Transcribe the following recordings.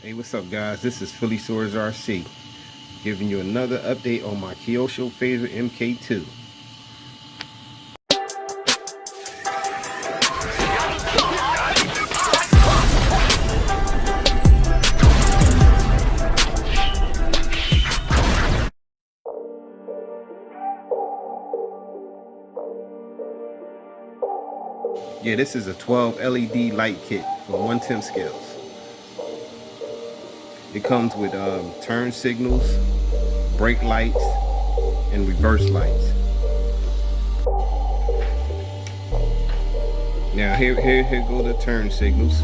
Hey, what's up guys? This is Phillyswords RC giving you another update on my Kyosho Fazer MK2. Yeah, this is a 12 LED light kit for 1/10 scales. It comes with turn signals, brake lights, and reverse lights. Now here go the turn signals.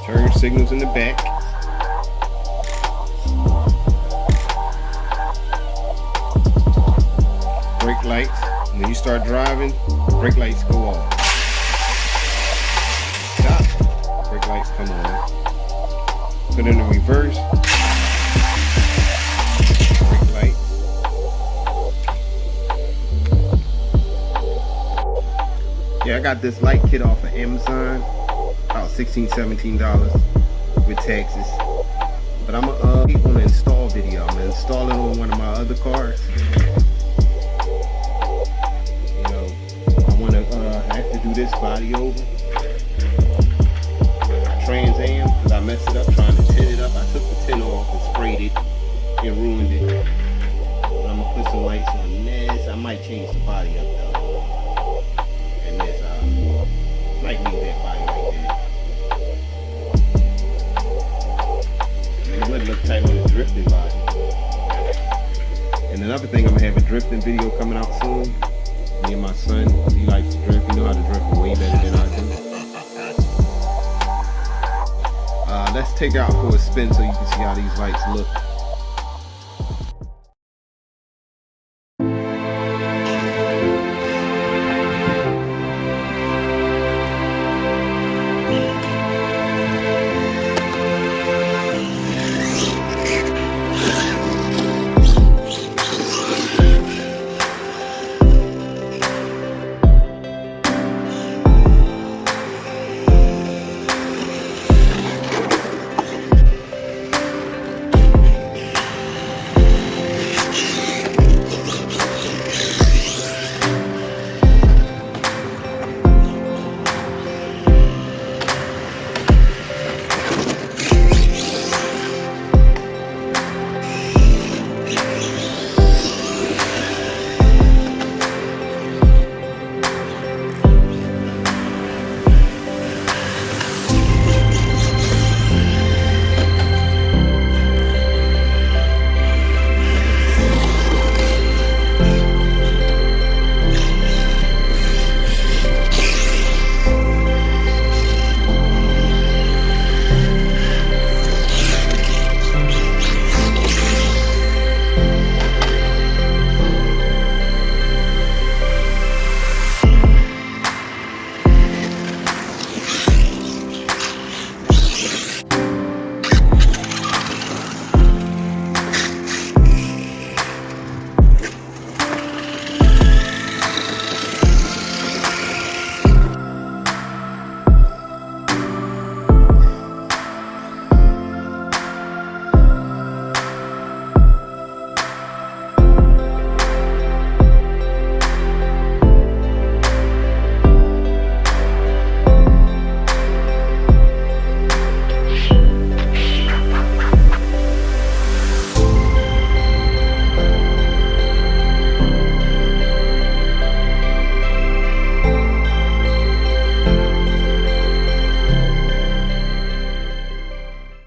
Turn signals in the back. Brake lights. When you start driving, brake lights go off. Stop. Brake lights come on. Put in the reverse. Brake light. Yeah, I got this light kit off of Amazon. About $16, $17 with taxes. But I'm on an install video. I'm gonna install it on one of my other cars. I have to do this body over. Trans Am, because I messed it up trying to tin it up. I took the tin off and sprayed it and ruined it. But I'm gonna put some lights on this. I might change the body up though. And this, might leave that body like that. It would look tight on the drifting body. And another thing, I'm gonna have a drifting video coming out soon. Me and my son, he likes to drift. He know how to drift way better than I do. Let's take it out for a spin so you can see how these lights look.